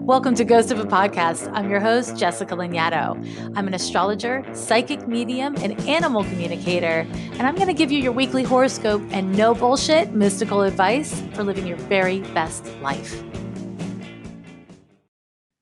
Welcome to Ghost of a Podcast. I'm your host, Jessica Lanyadoo. I'm an astrologer, psychic medium, and animal communicator, and I'm going to give you your weekly horoscope and no bullshit mystical advice for living your very best life.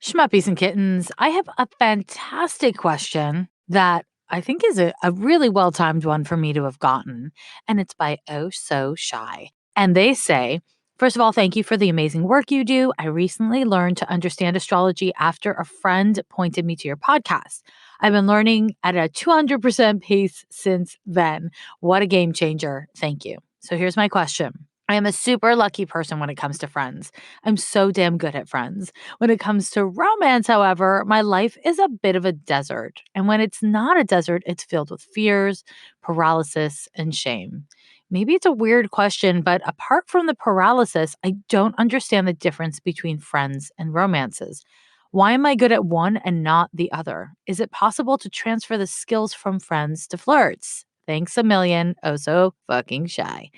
Schmuppies and kittens, I have a fantastic question that I think is a really well-timed one for me to have gotten, and it's by Oh So Shy. And they say, first of all, thank you for the amazing work you do. I recently learned to understand astrology after a friend pointed me to your podcast. I've been learning at a 200% pace since then. What a game changer. Thank you. So here's my question. I am a super lucky person when it comes to friends. I'm so damn good at friends. When it comes to romance, however, my life is a bit of a desert. And when it's not a desert, it's filled with fears, paralysis, and shame. Maybe it's a weird question, but apart from the paralysis, I don't understand the difference between friends and romances. Why am I good at one and not the other? Is it possible to transfer the skills from friends to flirts? Thanks a million. Oh, so fucking shy.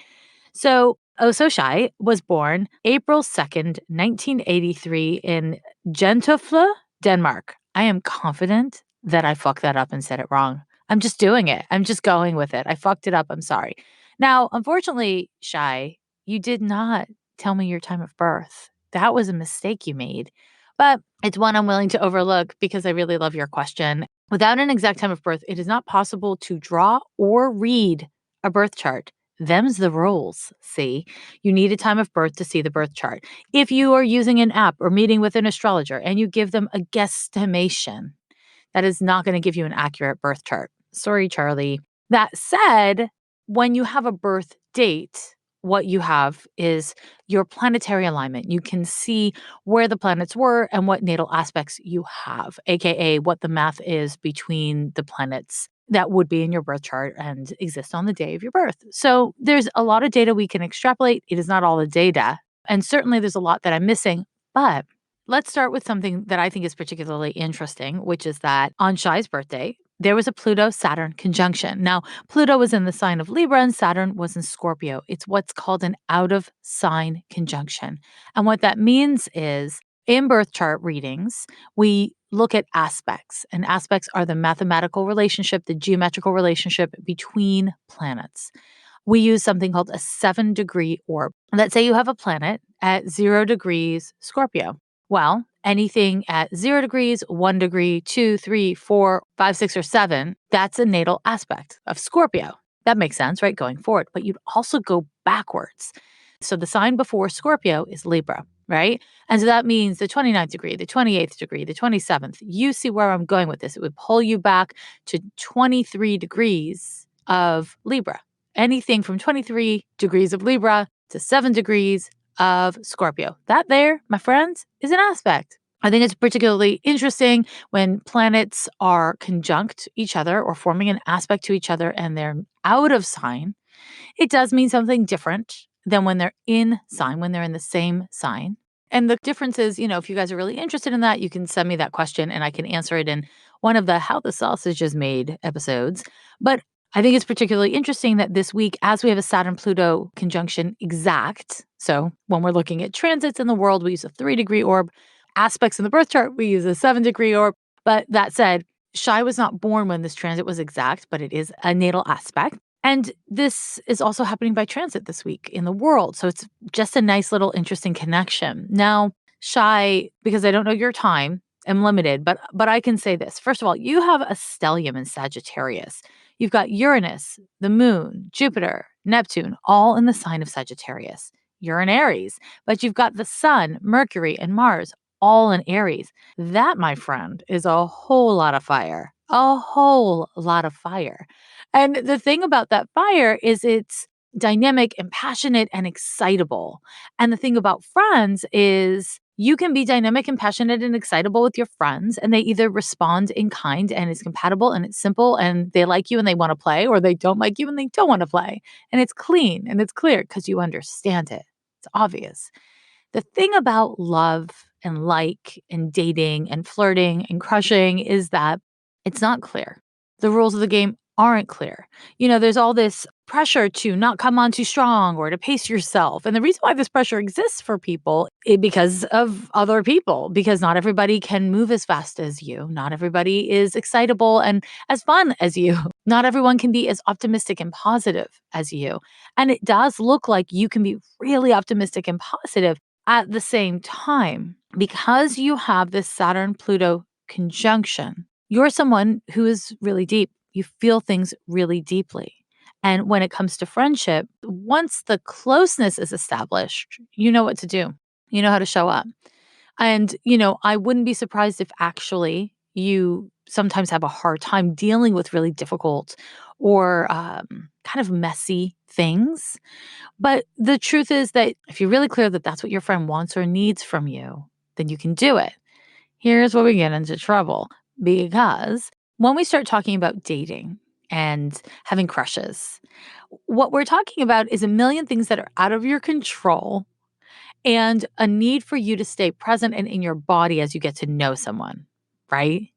So, Oh So Shy was born April 2nd, 1983 in Gentofte, Denmark. I am confident that I fucked that up and said it wrong. I'm just doing it. I'm just going with it. I fucked it up. I'm sorry. Now, unfortunately, Shy, you did not tell me your time of birth. That was a mistake you made. But it's one I'm willing to overlook because I really love your question. Without an exact time of birth, it is not possible to draw or read a birth chart. Them's the rules, see? You need a time of birth to see the birth chart. If you are using an app or meeting with an astrologer and you give them a guesstimation, that is not going to give you an accurate birth chart. Sorry, Charlie. That said, when you have a birth date, what you have is your planetary alignment. You can see where the planets were and what natal aspects you have, aka what the math is between the planets that would be in your birth chart and exist on the day of your birth. So there's a lot of data we can extrapolate. It is not all the data. And certainly there's a lot that I'm missing. But let's start with something that I think is particularly interesting, which is that on Shai's birthday, there was a Pluto-Saturn conjunction. Now, Pluto was in the sign of Libra and Saturn was in Scorpio. It's what's called an out-of-sign conjunction. And what that means is in birth chart readings, we look at aspects, and aspects are the mathematical relationship, the geometrical relationship between planets. We use something called a 7-degree orb. Let's say you have a planet at 0 degrees Scorpio. Well, anything at 0 degrees, 1 degree, 2, 3, 4, 5, 6, or 7, that's a natal aspect of Scorpio. That makes sense, right? Going forward. But you'd also go backwards. So the sign before Scorpio is Libra, right? And so that means the 29th degree, the 28th degree, the 27th. You see where I'm going with this. It would pull you back to 23 degrees of Libra. Anything from 23 degrees of Libra to 7 degrees of Scorpio. That there, my friends, is an aspect. I think it's particularly interesting when planets are conjunct each other or forming an aspect to each other and they're out of sign. It does mean something different than when they're in sign, when they're in the same sign. And the difference is, if you guys are really interested in that, you can send me that question and I can answer it in one of the How the Sausage is Made episodes. But I think it's particularly interesting that this week, as we have a Saturn-Pluto conjunction exact, so when we're looking at transits in the world, we use a 3-degree orb. Aspects in the birth chart, we use a 7-degree orb. But that said, Shai was not born when this transit was exact, but it is a natal aspect. And this is also happening by transit this week in the world. So it's just a nice little interesting connection. Now, Shai, because I don't know your time, I'm limited, but I can say this. First of all, you have a stellium in Sagittarius. You've got Uranus, the moon, Jupiter, Neptune, all in the sign of Sagittarius. You're in Aries, but you've got the sun, Mercury, and Mars all in Aries. That, my friend, is a whole lot of fire. A whole lot of fire. And the thing about that fire is it's dynamic and passionate and excitable. And the thing about friends is you can be dynamic and passionate and excitable with your friends, and they either respond in kind and it's compatible and it's simple and they like you and they want to play, or they don't like you and they don't want to play. And it's clean and it's clear because you understand it. It's obvious. The thing about love and like and dating and flirting and crushing is that it's not clear. The rules of the game aren't clear. There's all this pressure to not come on too strong or to pace yourself. And the reason why this pressure exists for people is because of other people, because not everybody can move as fast as you. Not everybody is excitable and as fun as you. Not everyone can be as optimistic and positive as you. And it does look like you can be really optimistic and positive at the same time because you have this Saturn Pluto conjunction. You're someone who is really deep. You feel things really deeply. And when it comes to friendship, once the closeness is established, you know what to do. You know how to show up. And, I wouldn't be surprised if actually you sometimes have a hard time dealing with really difficult or kind of messy things. But the truth is that if you're really clear that that's what your friend wants or needs from you, then you can do it. Here's where we get into trouble because when we start talking about dating and having crushes, what we're talking about is a million things that are out of your control and a need for you to stay present and in your body as you get to know someone, right?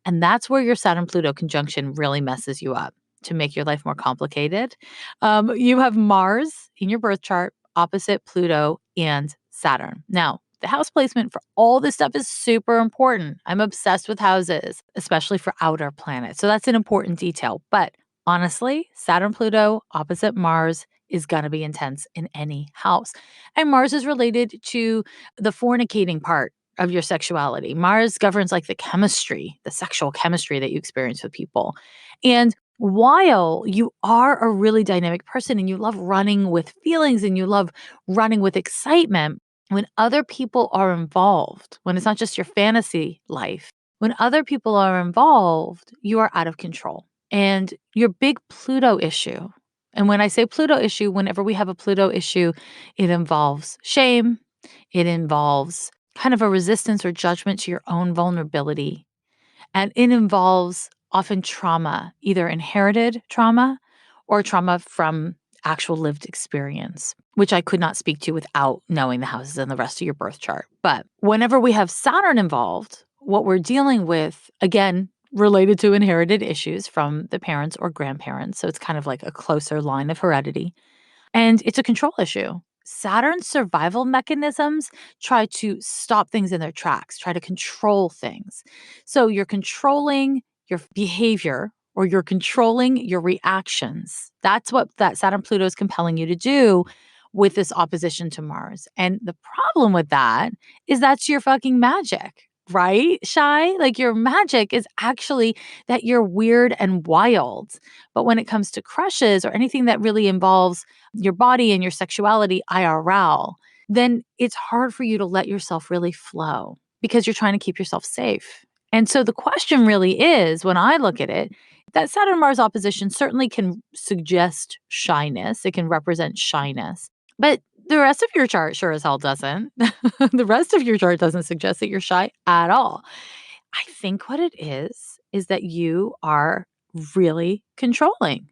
And that's where your Saturn Pluto conjunction really messes you up to make your life more complicated. You have Mars in your birth chart opposite Pluto and Saturn. Now, the house placement for all this stuff is super important. I'm obsessed with houses, especially for outer planets. So that's an important detail. But honestly, Saturn Pluto opposite Mars is going to be intense in any house. And Mars is related to the fornicating part of your sexuality. Mars governs like the chemistry, the sexual chemistry that you experience with people. And while you are a really dynamic person and you love running with feelings and you love running with excitement, when other people are involved, when it's not just your fantasy life, when other people are involved, you are out of control. And your big Pluto issue, and when I say Pluto issue, whenever we have a Pluto issue, it involves shame, it involves kind of a resistance or judgment to your own vulnerability. And it involves often trauma, either inherited trauma or trauma from actual lived experience, which I could not speak to without knowing the houses and the rest of your birth chart. But whenever we have Saturn involved, what we're dealing with, again, related to inherited issues from the parents or grandparents. So it's kind of like a closer line of heredity. And it's a control issue. Saturn's survival mechanisms try to stop things in their tracks, try to control things. So you're controlling your behavior or you're controlling your reactions. That's what that Saturn Pluto is compelling you to do with this opposition to Mars. And the problem with that is that's your fucking magic, right? Shy? Like your magic is actually that you're weird and wild. But when it comes to crushes or anything that really involves your body and your sexuality IRL, then it's hard for you to let yourself really flow because you're trying to keep yourself safe. And so the question really is, when I look at it, that Saturn Mars opposition certainly can suggest shyness. It can represent shyness. But the rest of your chart sure as hell doesn't. The rest of your chart doesn't suggest that you're shy at all. I think what it is that you are really controlling.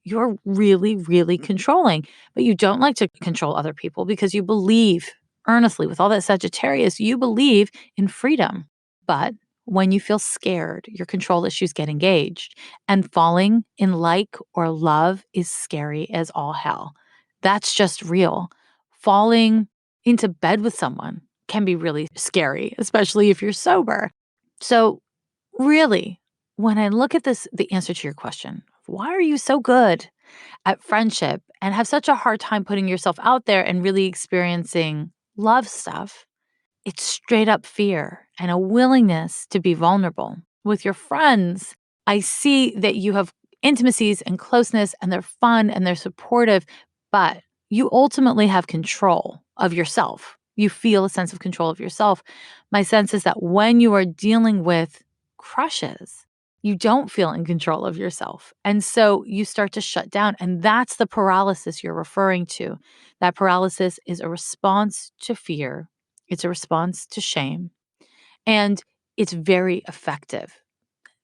You're really, really controlling, but you don't like to control other people because you believe earnestly with all that Sagittarius, you believe in freedom. But when you feel scared, your control issues get engaged, and falling in like or love is scary as all hell. That's just real. Falling into bed with someone can be really scary, especially if you're sober. So, really, when I look at this, the answer to your question, why are you so good at friendship and have such a hard time putting yourself out there and really experiencing love stuff? It's straight up fear and a willingness to be vulnerable. With your friends, I see that you have intimacies and closeness and they're fun and they're supportive, but you ultimately have control of yourself. You feel a sense of control of yourself. My sense is that when you are dealing with crushes, you don't feel in control of yourself. And so you start to shut down. And that's the paralysis you're referring to. That paralysis is a response to fear, it's a response to shame, and it's very effective.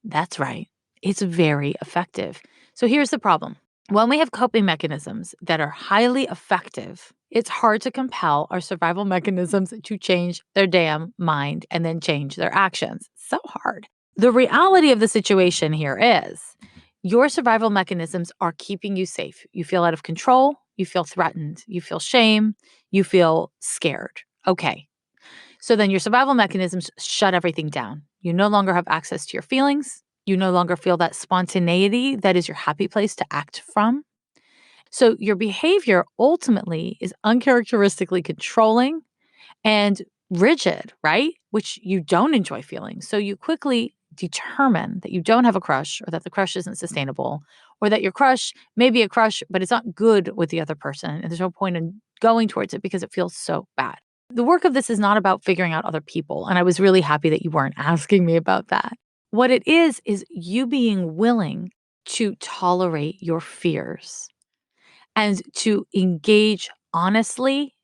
That's right. It's very effective. So here's the problem. When we have coping mechanisms that are highly effective, it's hard to compel our survival mechanisms to change their damn mind and then change their actions. So hard. The reality of the situation here is Your survival mechanisms are keeping you safe. You feel out of control. You feel threatened. You feel shame. You feel scared. Okay. So then your survival mechanisms shut everything down. You no longer have access to your feelings. You no longer feel that spontaneity that is your happy place to act from. So your behavior ultimately is uncharacteristically controlling and rigid, right? Which you don't enjoy feeling. So you quickly determine that you don't have a crush or that the crush isn't sustainable or that your crush may be a crush, but it's not good with the other person. And there's no point in going towards it because it feels so bad. The work of this is not about figuring out other people. And I was really happy that you weren't asking me about that. What it is you being willing to tolerate your fears and to engage honestly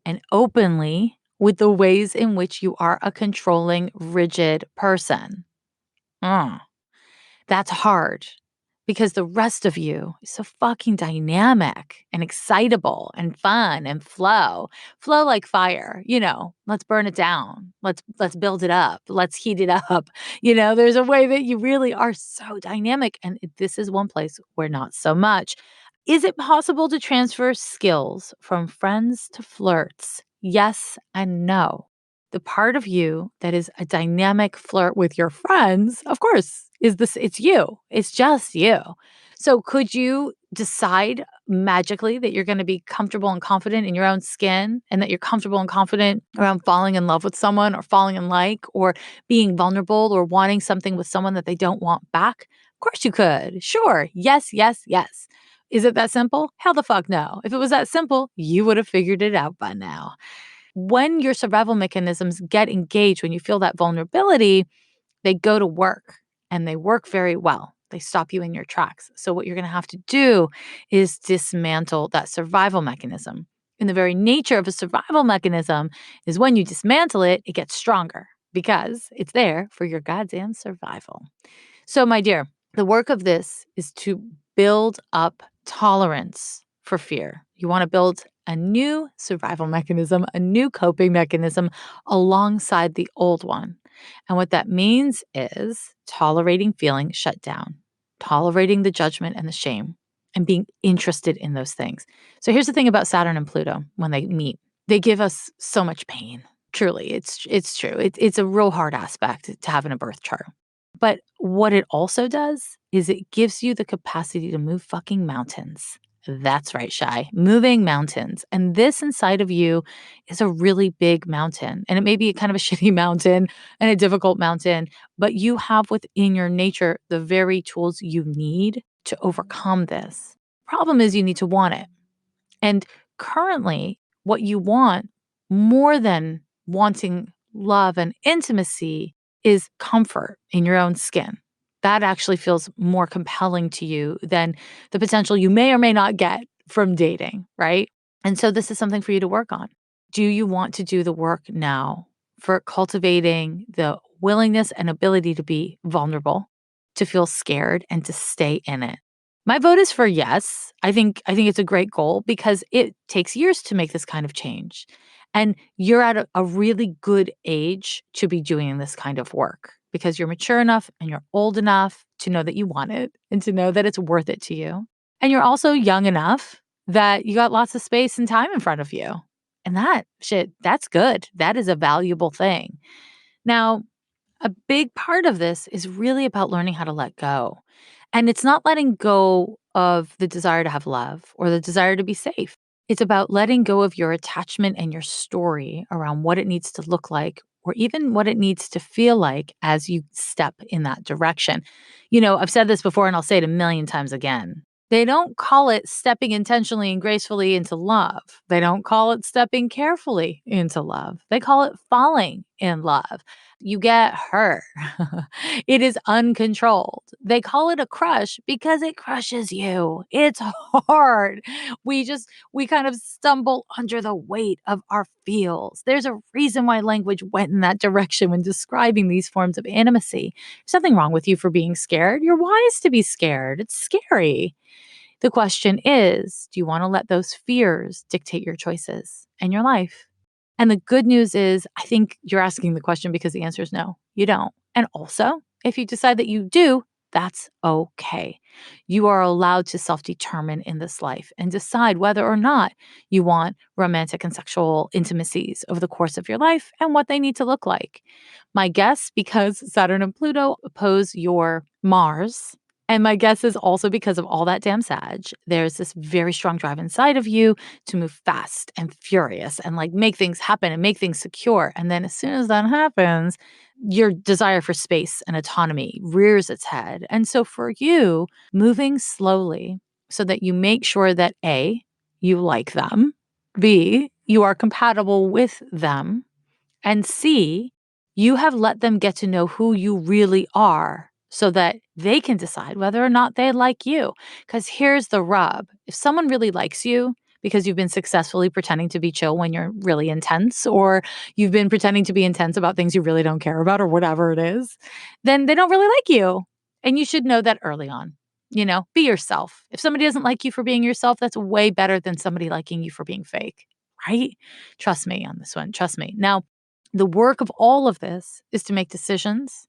and openly with the ways in which you are a controlling, rigid person. Mm, that's hard because the rest of you is so fucking dynamic and excitable and fun and flow like fire. Let's burn it down. Let's build it up. Let's heat it up. There's a way that you really are so dynamic, and this is one place where not so much. Is it possible to transfer skills from friends to flirts? Yes and no. The part of you that is a dynamic flirt with your friends, of course, is this it's you. It's just you. So could you decide magically that you're going to be comfortable and confident in your own skin and that you're comfortable and confident around falling in love with someone or falling in like or being vulnerable or wanting something with someone that they don't want back? Of course you could. Sure. Yes, yes, yes. Is it that simple? Hell the fuck no. If it was that simple, you would have figured it out by now. When your survival mechanisms get engaged, when you feel that vulnerability, they go to work and they work very well. They stop you in your tracks. So, what you're going to have to do is dismantle that survival mechanism. And the very nature of a survival mechanism is when you dismantle it, it gets stronger because it's there for your goddamn survival. So, my dear, the work of this is to build up tolerance for fear. You want to build a new survival mechanism, a new coping mechanism alongside the old one. And what that means is tolerating feeling shut down, tolerating the judgment and the shame, and being interested in those things. So here's the thing about Saturn and Pluto when they meet. They give us so much pain. Truly, it's true. It's a real hard aspect to have in a birth chart. But what it also does is it gives you the capacity to move fucking mountains. That's right, Shy. Moving mountains. And this inside of you is a really big mountain. And it may be a kind of a shitty mountain and a difficult mountain, but you have within your nature the very tools you need to overcome this. Problem is, you need to want it. And currently, what you want more than wanting love and intimacy is comfort in your own skin. That actually feels more compelling to you than the potential you may or may not get from dating, right? And so this is something for you to work on. Do you want to do the work now for cultivating the willingness and ability to be vulnerable, to feel scared, and to stay in it? My vote is for yes. I think it's a great goal because it takes years to make this kind of change. And you're at a really good age to be doing this kind of work because you're mature enough and you're old enough to know that you want it and to know that it's worth it to you. And you're also young enough that you got lots of space and time in front of you. And that's good. That is a valuable thing. Now, a big part of this is really about learning how to let go. And it's not letting go of the desire to have love or the desire to be safe. It's about letting go of your attachment and your story around what it needs to look like or even what it needs to feel like as you step in that direction. I've said this before and I'll say it a million times again. They don't call it stepping intentionally and gracefully into love. They don't call it stepping carefully into love. They call it falling in love. You get hurt. It is uncontrolled. They call it a crush because it crushes you. It's hard. We kind of stumble under the weight of our feels. There's a reason why language went in that direction when describing these forms of intimacy. There's nothing wrong with you for being scared. You're wise to be scared. It's scary. The question is, do you want to let those fears dictate your choices and your life? And the good news is, I think you're asking the question because the answer is no, you don't. And also, if you decide that you do, That's okay. You are allowed to self-determine in this life and decide whether or not you want romantic and sexual intimacies over the course of your life and what they need to look like. My guess, because Saturn and Pluto oppose your Mars, and my guess is also because of all that damn Sag, there's this very strong drive inside of you to move fast and furious and like make things happen and make things secure. And then as soon as that happens, your desire for space and autonomy rears its head. And so for you, moving slowly so that you make sure that A, you like them, B, you are compatible with them, and C, you have let them get to know who you really are so that they can decide whether or not they like you. Because here's the rub: if someone really likes you because you've been successfully pretending to be chill when you're really intense, or you've been pretending to be intense about things you really don't care about, or whatever it is, then they don't really like you. And you should know that early on. Be yourself. If somebody doesn't like you for being yourself, that's way better than somebody liking you for being fake, right? Trust me on this one. Trust me. Now, the work of all of this is to make decisions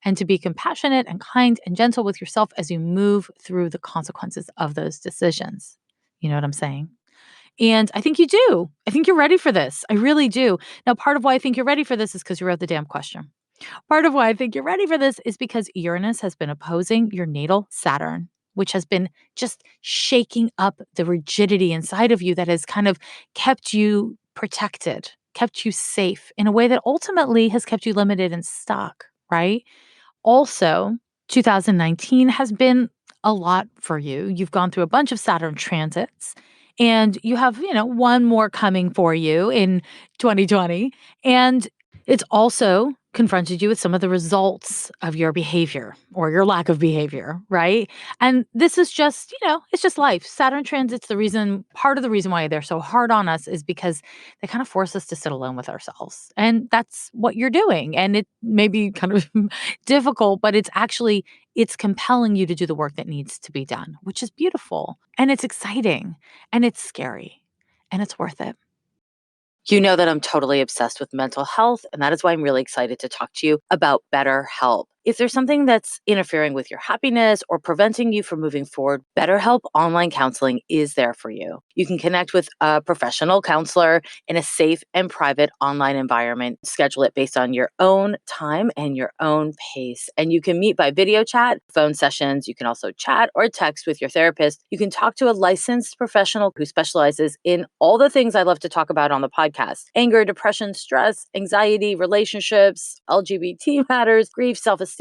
and to be compassionate and kind and gentle with yourself as you move through the consequences of those decisions. You know what I'm saying? And I think you do. I think you're ready for this. I really do. Now, part of why I think you're ready for this is because you wrote the damn question. Part of why I think you're ready for this is because Uranus has been opposing your natal Saturn, which has been just shaking up the rigidity inside of you that has kind of kept you protected, kept you safe in a way that ultimately has kept you limited and stuck, right? Also, 2019 has been a lot for you. You've gone through a bunch of Saturn transits and you have, one more coming for you in 2020. And it's also confronted you with some of the results of your behavior or your lack of behavior, right? And this is just, it's just life. Saturn transits, part of the reason why they're so hard on us is because they kind of force us to sit alone with ourselves. And that's what you're doing. And it may be kind of difficult, but it's compelling you to do the work that needs to be done, which is beautiful and it's exciting and it's scary and it's worth it. You know that I'm totally obsessed with mental health, and that is why I'm really excited to talk to you about BetterHelp. If there's something that's interfering with your happiness or preventing you from moving forward, BetterHelp Online Counseling is there for you. You can connect with a professional counselor in a safe and private online environment. Schedule it based on your own time and your own pace. And you can meet by video chat, phone sessions. You can also chat or text with your therapist. You can talk to a licensed professional who specializes in all the things I love to talk about on the podcast: anger, depression, stress, anxiety, relationships, LGBT matters, grief, self-esteem.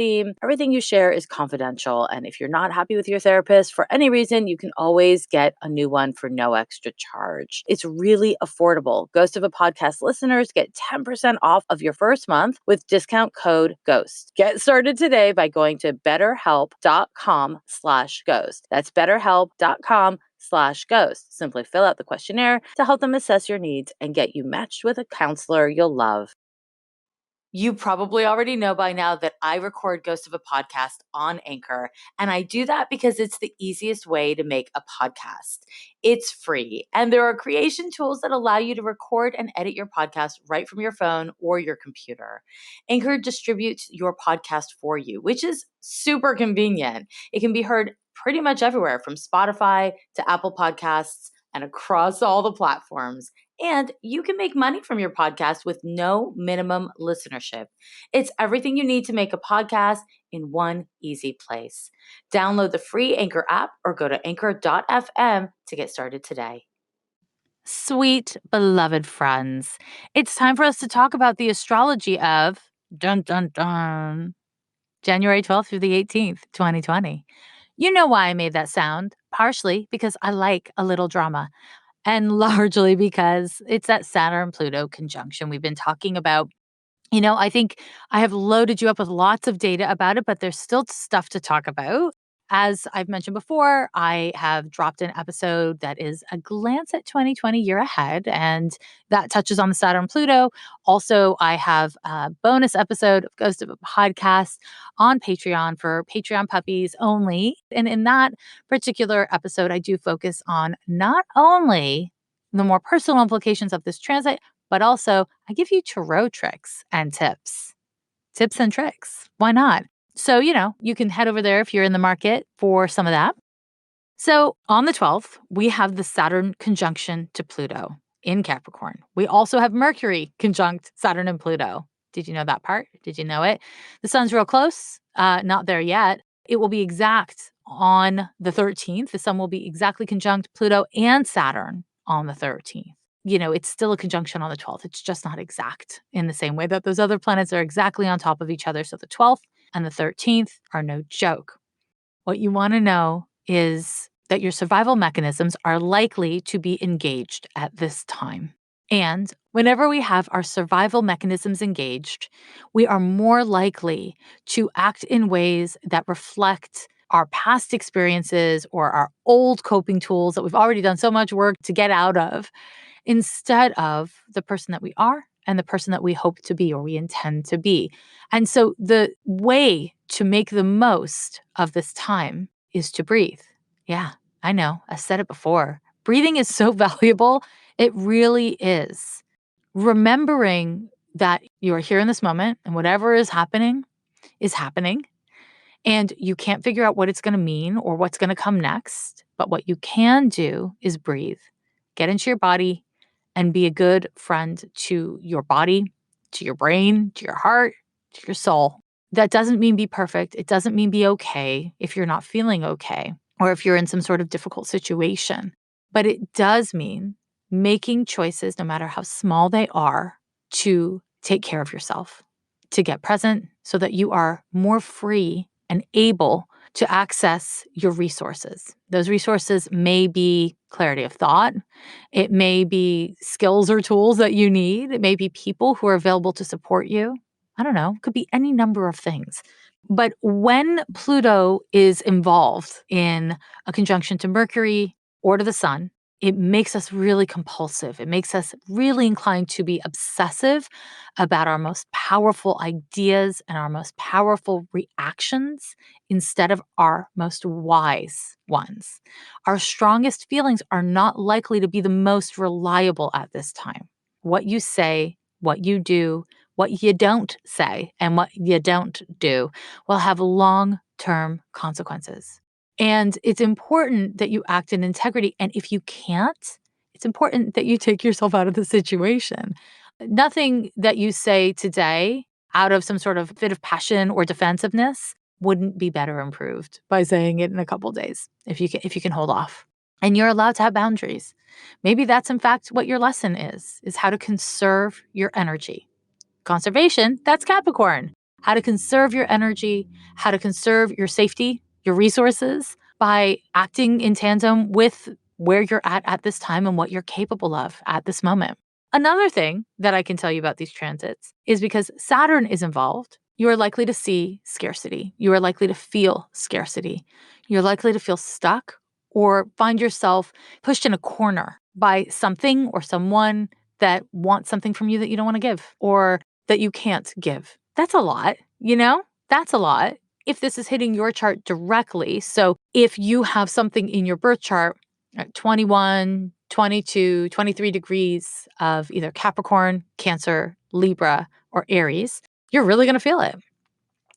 Everything you share is confidential. And if you're not happy with your therapist for any reason, you can always get a new one for no extra charge. It's really affordable. Ghost of a Podcast listeners get 10% off of your first month with discount code GHOST. Get started today by going to betterhelp.com/ghost. That's betterhelp.com/ghost. Simply fill out the questionnaire to help them assess your needs and get you matched with a counselor you'll love. You probably already know by now that I record Ghost of a Podcast on Anchor, and I do that because it's the easiest way to make a podcast. It's free, and there are creation tools that allow you to record and edit your podcast right from your phone or your computer. Anchor distributes your podcast for you, which is super convenient. It can be heard pretty much everywhere, from Spotify to Apple Podcasts and across all the platforms. And you can make money from your podcast with no minimum listenership. It's everything you need to make a podcast in one easy place. Download the free Anchor app or go to anchor.fm to get started today. Sweet, beloved friends, it's time for us to talk about the astrology of dun dun dun January 12th through the 18th, 2020. You know why I made that sound, partially because I like a little drama, and largely because it's that Saturn-Pluto conjunction we've been talking about. I think I have loaded you up with lots of data about it, but there's still stuff to talk about. As I've mentioned before, I have dropped an episode that is a glance at 2020 year ahead, and that touches on the Saturn Pluto. Also, I have a bonus episode of Ghost of a Podcast on Patreon for Patreon puppies only. And in that particular episode, I do focus on not only the more personal implications of this transit, but also I give you tarot tricks and tips. Tips and tricks. Why not? So, you can head over there if you're in the market for some of that. So, on the 12th, we have the Saturn conjunction to Pluto in Capricorn. We also have Mercury conjunct Saturn and Pluto. Did you know that part? Did you know it? The sun's real close, not there yet. It will be exact on the 13th. The sun will be exactly conjunct Pluto and Saturn on the 13th. It's still a conjunction on the 12th. It's just not exact in the same way that those other planets are exactly on top of each other. So the 12th and the 13th are no joke. What you want to know is that your survival mechanisms are likely to be engaged at this time. And whenever we have our survival mechanisms engaged, we are more likely to act in ways that reflect our past experiences or our old coping tools that we've already done so much work to get out of, instead of the person that we are and the person that we hope to be or we intend to be. And so the way to make the most of this time is to breathe. Yeah, I know. I said it before. Breathing is so valuable. It really is. Remembering that you are here in this moment and whatever is happening, and you can't figure out what it's going to mean or what's going to come next. But what you can do is breathe, get into your body, and be a good friend to your body, to your brain, to your heart, to your soul. That doesn't mean be perfect. It doesn't mean be okay if you're not feeling okay or if you're in some sort of difficult situation. But it does mean making choices, no matter how small they are, to take care of yourself, to get present so that you are more free and able to access your resources. Those resources may be clarity of thought. It may be skills or tools that you need. It may be people who are available to support you. I don't know. It could be any number of things. But when Pluto is involved in a conjunction to Mercury or to the sun, it makes us really compulsive. It makes us really inclined to be obsessive about our most powerful ideas and our most powerful reactions instead of our most wise ones. Our strongest feelings are not likely to be the most reliable at this time. What you say, what you do, what you don't say, and what you don't do will have long-term consequences. And it's important that you act in integrity. And if you can't, it's important that you take yourself out of the situation. Nothing that you say today out of some sort of fit of passion or defensiveness wouldn't be better improved by saying it in a couple days if you can hold off. And you're allowed to have boundaries. Maybe that's in fact what your lesson is how to conserve your energy. Conservation, that's Capricorn. How to conserve your energy, how to conserve your safety, your resources by acting in tandem with where you're at this time and what you're capable of at this moment. Another thing that I can tell you about these transits is because Saturn is involved, you are likely to see scarcity. You are likely to feel scarcity. You're likely to feel stuck or find yourself pushed in a corner by something or someone that wants something from you that you don't want to give or that you can't give. That's a lot, That's a lot. If this is hitting your chart directly, so if you have something in your birth chart at 21, 22, 23 degrees of either Capricorn, Cancer, Libra, or Aries, you're really going to feel it.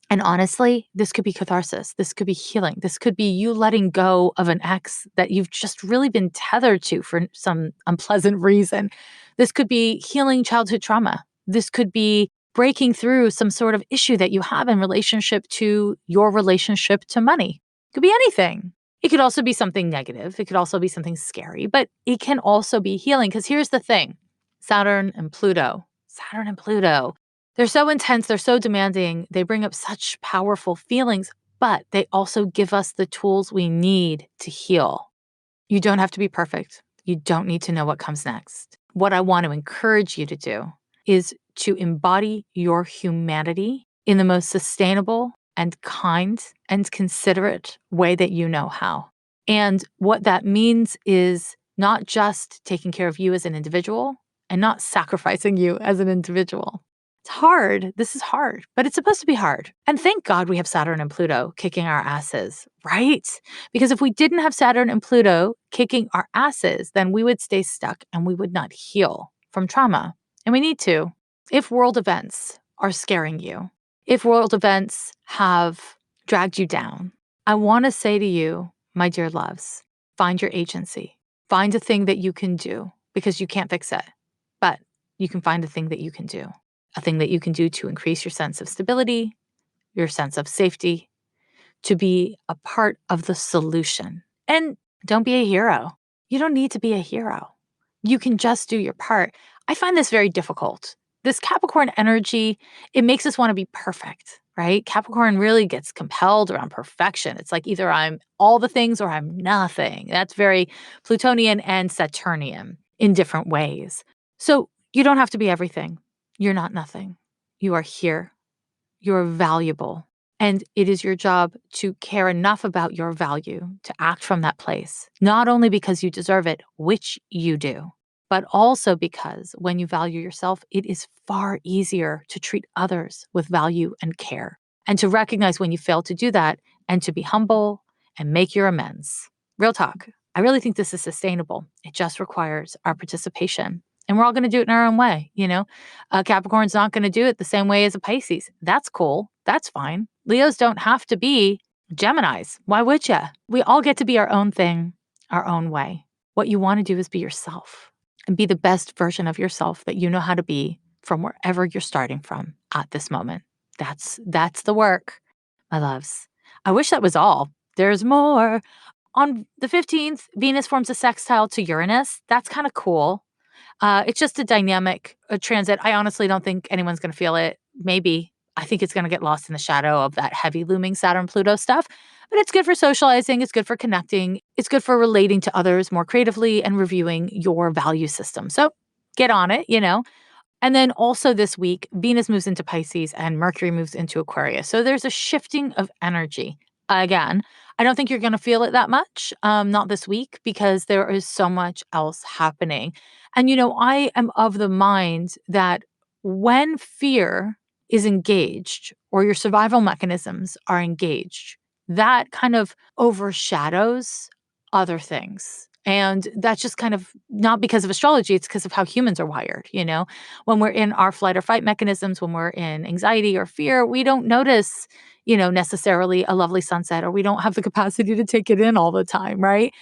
And honestly, this could be catharsis. This could be healing. This could be you letting go of an ex that you've just really been tethered to for some unpleasant reason. This could be healing childhood trauma. This could be breaking through some sort of issue that you have in relationship to your relationship to money. It could be anything. It could also be something negative. It could also be something scary, but it can also be healing. Because here's the thing, Saturn and Pluto, they're so intense, they're so demanding, they bring up such powerful feelings, but they also give us the tools we need to heal. You don't have to be perfect. You don't need to know what comes next. What I want to encourage you to do is to embody your humanity in the most sustainable and kind and considerate way that you know how. And what that means is not just taking care of you as an individual and not sacrificing you as an individual. It's hard. This is hard, but it's supposed to be hard. And thank God we have Saturn and Pluto kicking our asses, right? Because if we didn't have Saturn and Pluto kicking our asses, then we would stay stuck and we would not heal from trauma. And we need to. If world events are scaring you, If world events have dragged you down, I want to say to you, my dear loves, find your agency. Find a thing that you can do because you can't fix it, but you can find a thing that you can do, a thing that you can do to increase your sense of stability, your sense of safety, to be a part of the solution. And don't be a hero. You don't need to be a hero. You can just do your part. I find this very difficult. This Capricorn energy, it makes us want to be perfect, right? Capricorn really gets compelled around perfection. It's like either I'm all the things or I'm nothing. That's very Plutonian and Saturnian in different ways. So you don't have to be everything. You're not nothing. You are here. You're valuable. And it is your job to care enough about your value to act from that place, not only because you deserve it, which you do, but also because when you value yourself, it is far easier to treat others with value and care, and to recognize when you fail to do that and to be humble and make your amends. Real talk. I really think this is sustainable. It just requires our participation. And we're all going to do it in our own way, you know? Capricorn's not going to do it the same way as a Pisces. That's cool. That's fine. Leos don't have to be Geminis. Why would you? We all get to be our own thing, our own way. What you want to do is be yourself and be the best version of yourself that you know how to be from wherever you're starting from at this moment. That's the work, my loves. I wish that was all. There's more. On the 15th, Venus forms a sextile to Uranus. That's kind of cool. It's just a dynamic transit. I honestly don't think anyone's going to feel it. Maybe. I think it's going to get lost in the shadow of that heavy looming Saturn Pluto stuff. But it's good for socializing. It's good for connecting. It's good for relating to others more creatively and reviewing your value system. So get on it, you know. And then also this week, Venus moves into Pisces and Mercury moves into Aquarius. So there's a shifting of energy. Again, I don't think you're going to feel it that much, not this week, because there is so much else happening. And, you know, I am of the mind that when fear is engaged or your survival mechanisms are engaged, that kind of overshadows other things. And that's just kind of not because of astrology, it's because of how humans are wired, you know? When we're in our flight or fight mechanisms, when we're in anxiety or fear, we don't notice, you know, necessarily a lovely sunset, or we don't have the capacity to take it in all the time, right?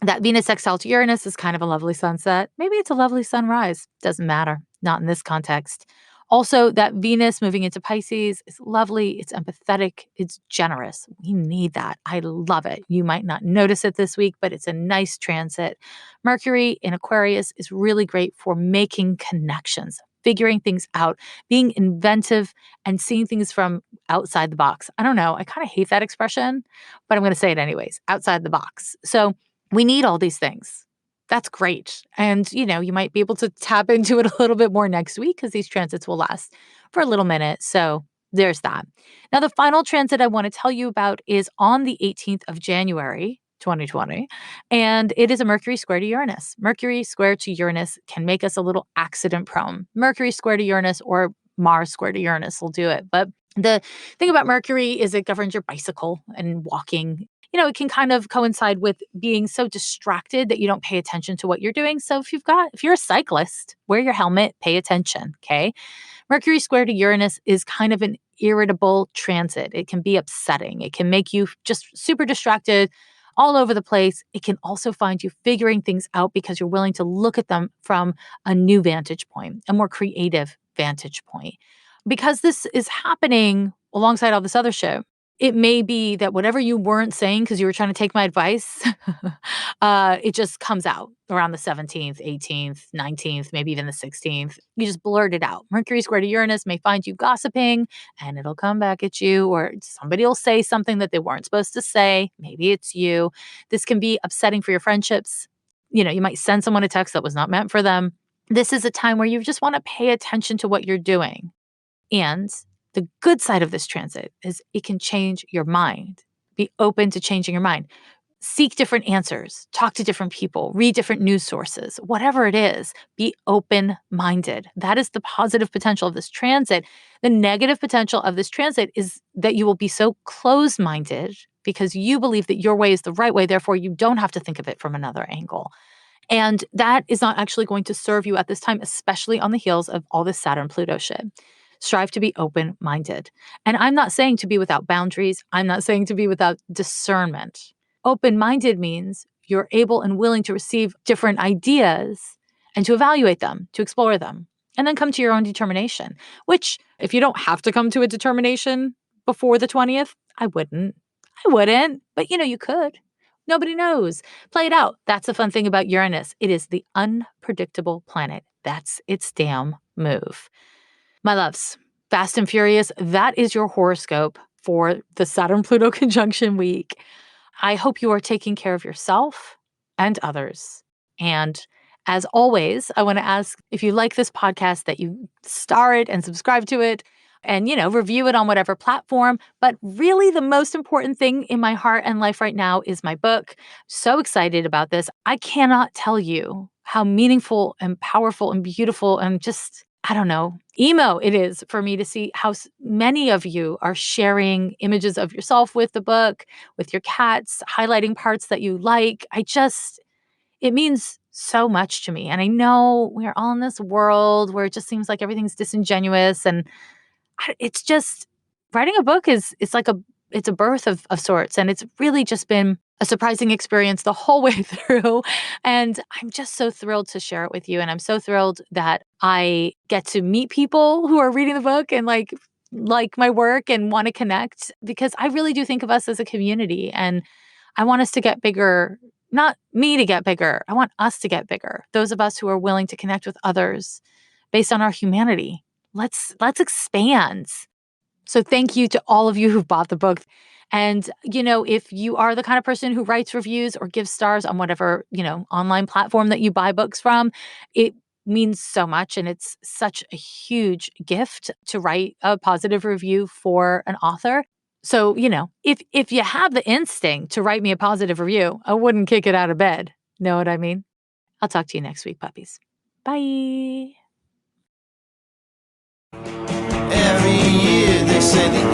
That Venus sextile to Uranus is kind of a lovely sunset. Maybe it's a lovely sunrise. Doesn't matter. Not in this context. Also, that Venus moving into Pisces is lovely. It's empathetic. It's generous. We need that. I love it. You might not notice it this week, but it's a nice transit. Mercury in Aquarius is really great for making connections, figuring things out, being inventive, and seeing things from outside the box. I don't know. I kind of hate that expression, but I'm going to say it anyways, outside the box. So we need all these things. That's great. And, you know, you might be able to tap into it a little bit more next week because these transits will last for a little minute. So there's that. Now, the final transit I want to tell you about is on the 18th of January, 2020, and it is a Mercury square to Uranus. Mercury square to Uranus can make us a little accident prone. Mercury square to Uranus or Mars square to Uranus will do it. But the thing about Mercury is it governs your bicycle and walking. You know, it can kind of coincide with being so distracted that you don't pay attention to what you're doing. So if you're a cyclist, wear your helmet, pay attention, okay? Mercury square to Uranus is kind of an irritable transit. It can be upsetting. It can make you just super distracted all over the place. It can also find you figuring things out because you're willing to look at them from a new vantage point, a more creative vantage point. Because this is happening alongside all this other shit, it may be that whatever you weren't saying because you were trying to take my advice, it just comes out around the 17th, 18th, 19th, maybe even the 16th. You just blurt it out. Mercury square to Uranus may find you gossiping and it'll come back at you, or somebody will say something that they weren't supposed to say. Maybe it's you. This can be upsetting for your friendships. You know, you might send someone a text that was not meant for them. This is a time where you just want to pay attention to what you're doing. And the good side of this transit is it can change your mind. Be open to changing your mind. Seek different answers, talk to different people, read different news sources, whatever it is, be open-minded. That is the positive potential of this transit. The negative potential of this transit is that you will be so closed-minded because you believe that your way is the right way. Therefore, you don't have to think of it from another angle. And that is not actually going to serve you at this time, especially on the heels of all this Saturn Pluto shit. strive to be open-minded. And I'm not saying to be without boundaries. I'm not saying to be without discernment. Open-minded means you're able and willing to receive different ideas and to evaluate them, to explore them, and then come to your own determination, which if you don't have to come to a determination before the 20th, I wouldn't. But you could. Nobody knows. Play it out. That's the fun thing about Uranus. It is the unpredictable planet. That's its damn move. My loves, Fast and Furious, that is your horoscope for the Saturn-Pluto conjunction week. I hope you are taking care of yourself and others. And as always, I want to ask if you like this podcast that you star it and subscribe to it and, review it on whatever platform. But really, the most important thing in my heart and life right now is my book. So excited about this. I cannot tell you how meaningful and powerful and beautiful and just, I don't know, emo it is for me to see how many of you are sharing images of yourself with the book, with your cats, highlighting parts that you like. It means so much to me. And I know we're all in this world where it just seems like everything's disingenuous. And it's just writing a book it's like it's a birth of sorts. And it's really just been a surprising experience the whole way through. And I'm just so thrilled to share it with you. And I'm so thrilled that I get to meet people who are reading the book and like my work and want to connect, because I really do think of us as a community. And I want us to get bigger, not me to get bigger. I want us to get bigger. Those of us who are willing to connect with others based on our humanity. Let's expand. So thank you to all of you who've bought the book. And, if you are the kind of person who writes reviews or gives stars on whatever, online platform that you buy books from, it means so much. And it's such a huge gift to write a positive review for an author. So, if you have the instinct to write me a positive review, I wouldn't kick it out of bed. Know what I mean? I'll talk to you next week, puppies. Bye. Every year they say the